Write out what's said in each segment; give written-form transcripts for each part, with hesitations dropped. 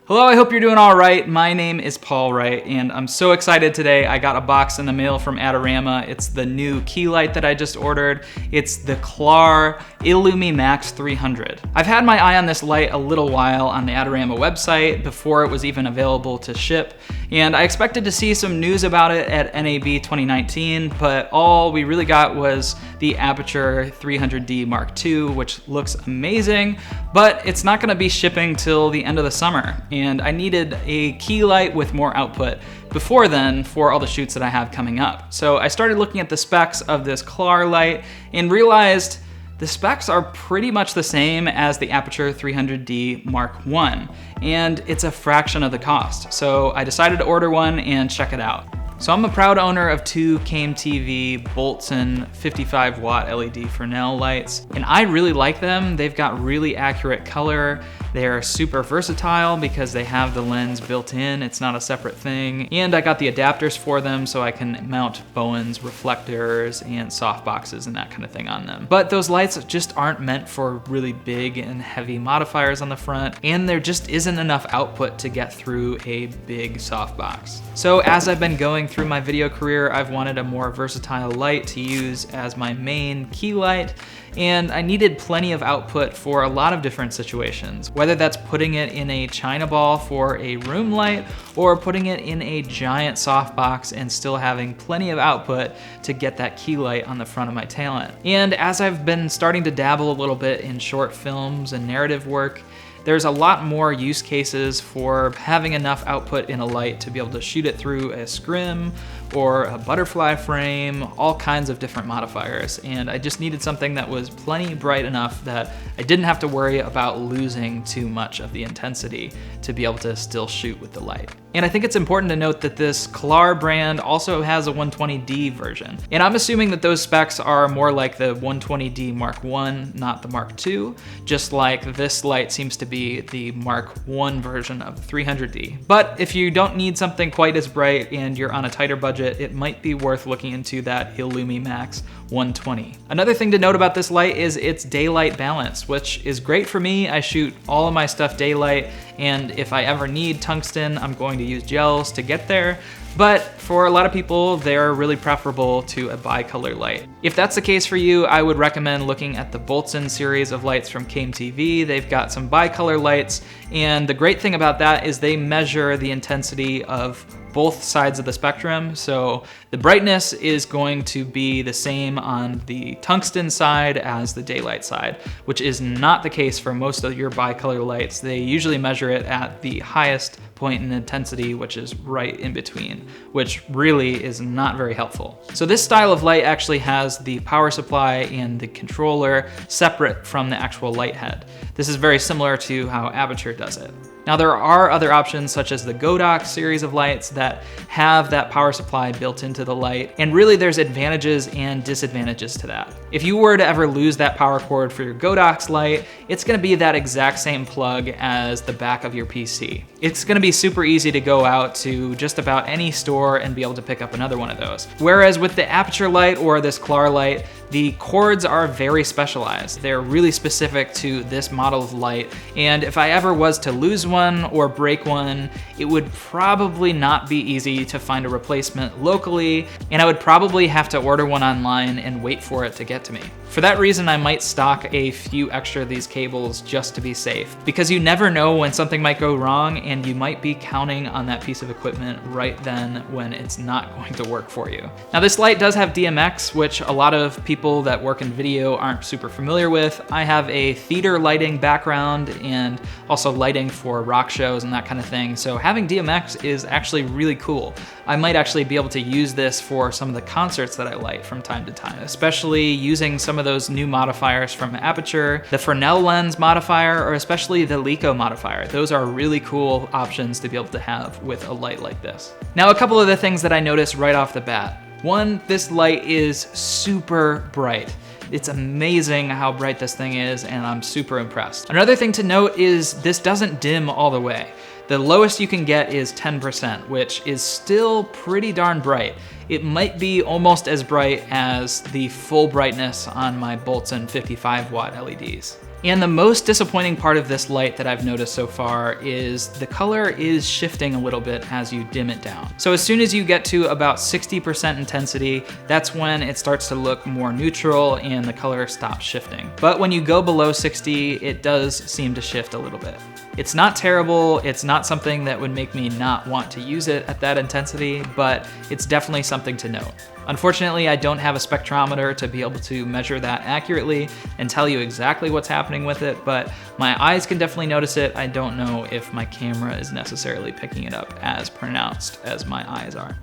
Hello, I hope you're doing all right. My name is Paul Wright, and I'm so excited today. I got a box in the mail from Adorama. It's the new key light that I just ordered. It's the CLAR Illumi Max 300. I've had my eye on this light a little while on the Adorama website before it was even available to ship, and I expected to see some news about it at NAB 2019, but all we really got was the Aputure 300D Mark II, which looks amazing, but it's not gonna be shipping till the end of the summer. And I needed a key light with more output before then for all the shoots that I have coming up. So I started looking at the specs of this Klar light and realized the specs are pretty much the same as the Aputure 300D Mark I, and it's a fraction of the cost. So I decided to order one and check it out. So I'm a proud owner of two KMTV Boltzen 55 watt LED Frensel lights, and I really like them. They've got really accurate color. They're super versatile because they have the lens built in. It's not a separate thing. And I got the adapters for them so I can mount Bowens reflectors and softboxes and that kind of thing on them. But those lights just aren't meant for really big and heavy modifiers on the front, and there just isn't enough output to get through a big softbox. So as I've been going through my video career, I've wanted a more versatile light to use as my main key light, and I needed plenty of output for a lot of different situations, whether that's putting it in a China ball for a room light or putting it in a giant softbox and still having plenty of output to get that key light on the front of my talent. And as I've been starting to dabble a little bit in short films and narrative work, there's a lot more use cases for having enough output in a light to be able to shoot it through a scrim or a butterfly frame, all kinds of different modifiers. And I just needed something that was plenty bright enough that I didn't have to worry about losing too much of the intensity to be able to still shoot with the light. And I think it's important to note that this Klar brand also has a 120D version. And I'm assuming that those specs are more like the 120D Mark I, not the Mark II, just like this light seems to be the Mark I version of the 300D. But if you don't need something quite as bright and you're on a tighter budget, it might be worth looking into that Illumi Max 120. Another thing to note about this light is its daylight balance, which is great for me. I shoot all of my stuff daylight, and if I ever need tungsten, I'm going to use gels to get there. But for a lot of people, they're really preferable to a bicolor light. If that's the case for you, I would recommend looking at the Boltzen series of lights from KMTV. They've got some bicolor lights, and the great thing about that is they measure the intensity of both sides of the spectrum. So the brightness is going to be the same on the tungsten side as the daylight side, which is not the case for most of your bicolor lights. They usually measure it at the highest point in intensity, which is right in between, which really is not very helpful. So this style of light actually has the power supply and the controller separate from the actual light head. This is very similar to how Aputure does it. Now there are other options such as the Godox series of lights that have that power supply built into the light, and really there's advantages and disadvantages to that. If you were to ever lose that power cord for your Godox light, it's gonna be that exact same plug as the back of your PC. It's gonna be super easy to go out to just about any store and be able to pick up another one of those. Whereas with the Aputure light or this Klar light, the cords are very specialized. They're really specific to this model of light, and if I ever was to lose one or break one, it would probably not be easy to find a replacement locally, and I would probably have to order one online and wait for it to get to me. For that reason, I might stock a few extra of these cables just to be safe, because you never know when something might go wrong and you might be counting on that piece of equipment right then when it's not going to work for you. Now this light does have DMX, which a lot of people that work in video aren't super familiar with. I have a theater lighting background and also lighting for rock shows and that kind of thing, so having DMX is actually really cool. I might actually be able to use this for some of the concerts that I light from time to time, especially using some of those new modifiers from Aputure, the Fresnel lens modifier, or especially the Lico modifier. Those are really cool options to be able to have with a light like this. Now, a couple of the things that I noticed right off the bat. One, this light is super bright. It's amazing how bright this thing is, and I'm super impressed. Another thing to note is this doesn't dim all the way. The lowest you can get is 10%, which is still pretty darn bright. It might be almost as bright as the full brightness on my Boltzen 55 watt LEDs. And the most disappointing part of this light that I've noticed so far is the color is shifting a little bit as you dim it down. So as soon as you get to about 60% intensity, that's when it starts to look more neutral and the color stops shifting. But when you go below 60, it does seem to shift a little bit. It's not terrible, it's not something that would make me not want to use it at that intensity, but it's definitely something to note. Unfortunately, I don't have a spectrometer to be able to measure that accurately and tell you exactly what's happening with it, but my eyes can definitely notice it. I don't know if my camera is necessarily picking it up as pronounced as my eyes are.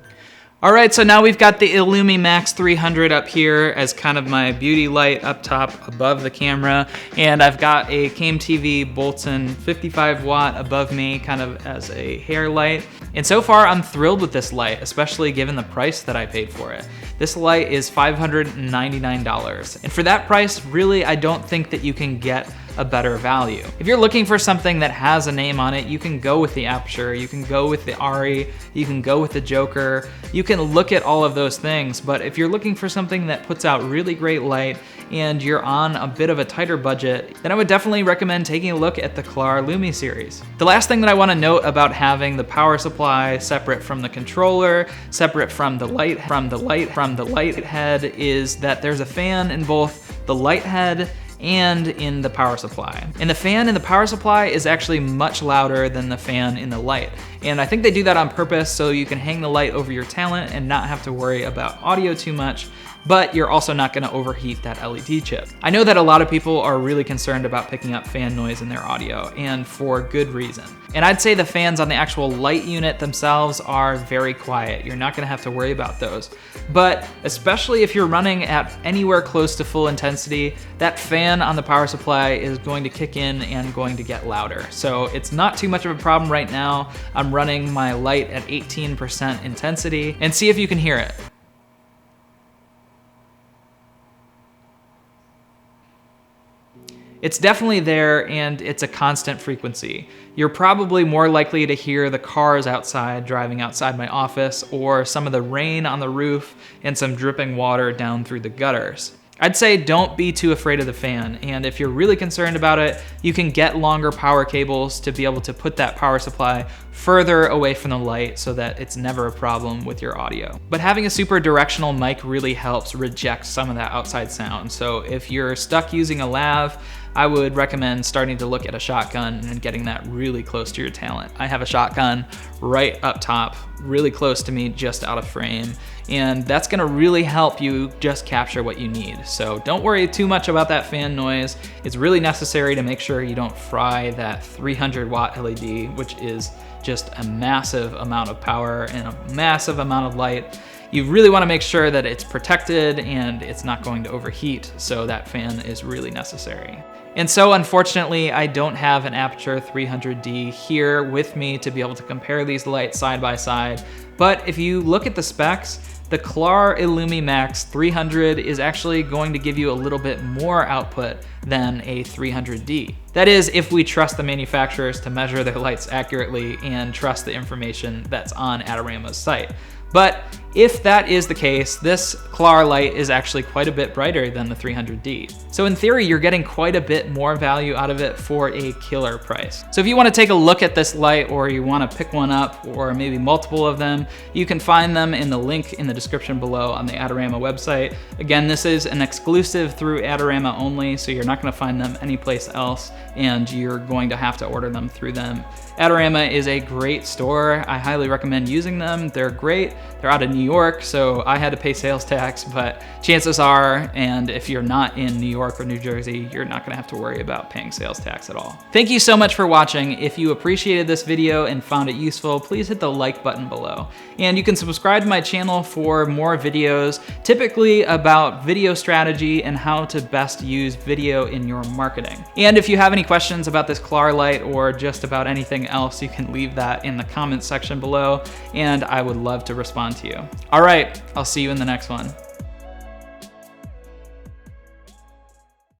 All right, so now we've got the Illumi Max 300 up here as kind of my beauty light up top above the camera, and I've got a CAME-TV Boltzen 55 watt above me kind of as a hair light. And so far I'm thrilled with this light, especially given the price that I paid for it. This light is $599, and for that price, really I don't think that you can get a better value. If you're looking for something that has a name on it, you can go with the Aputure, you can go with the Ari, you can go with the Joker, you can look at all of those things, but if you're looking for something that puts out really great light and you're on a bit of a tighter budget, then I would definitely recommend taking a look at the CLAR Illumi series. The last thing that I want to note about having the power supply separate from the controller, separate from the light head, is that there's a fan in both the light head and in the power supply. And the fan in the power supply is actually much louder than the fan in the light. And I think they do that on purpose so you can hang the light over your talent and not have to worry about audio too much, but you're also not gonna overheat that LED chip. I know that a lot of people are really concerned about picking up fan noise in their audio, and for good reason. And I'd say the fans on the actual light unit themselves are very quiet. You're not gonna have to worry about those. But especially if you're running at anywhere close to full intensity, that fan on the power supply is going to kick in and going to get louder. So it's not too much of a problem right now. I'm running my light at 18% intensity, and see if you can hear it. It's definitely there, and it's a constant frequency. You're probably more likely to hear the cars outside driving outside my office, or some of the rain on the roof and some dripping water down through the gutters. I'd say don't be too afraid of the fan, and if you're really concerned about it, you can get longer power cables to be able to put that power supply further away from the light so that it's never a problem with your audio. But having a super directional mic really helps reject some of that outside sound. So if you're stuck using a lav, I would recommend starting to look at a shotgun and getting that really close to your talent. I have a shotgun right up top, really close to me, just out of frame, and that's gonna really help you just capture what you need. So don't worry too much about that fan noise. It's really necessary to make sure you don't fry that 300 watt LED, which is just a massive amount of power and a massive amount of light. You really want to make sure that it's protected and it's not going to overheat, so that fan is really necessary. And so unfortunately, I don't have an Aputure 300D here with me to be able to compare these lights side by side, but if you look at the specs, the CLAR Illumi Max 300 is actually going to give you a little bit more output than a 300D. That is, if we trust the manufacturers to measure their lights accurately and trust the information that's on Adorama's site. But if that is the case, this CLAR light is actually quite a bit brighter than the 300D. So in theory, you're getting quite a bit more value out of it for a killer price. So if you want to take a look at this light, or you want to pick one up, or maybe multiple of them, you can find them in the link in the description below on the Adorama website. Again, this is an exclusive through Adorama only, so you're not going to find them anyplace else, and you're going to have to order them through them. Adorama is a great store. I highly recommend using them. They're great. They're out of New York, so I had to pay sales tax, but chances are, and if you're not in New York or New Jersey, you're not gonna have to worry about paying sales tax at all. Thank you so much for watching. If you appreciated this video and found it useful, please hit the like button below. And you can subscribe to my channel for more videos, typically about video strategy and how to best use video in your marketing. And if you have any questions about this CLAR light or just about anything else, you can leave that in the comments section below, and I would love to respond to you. All right, I'll see you in the next one.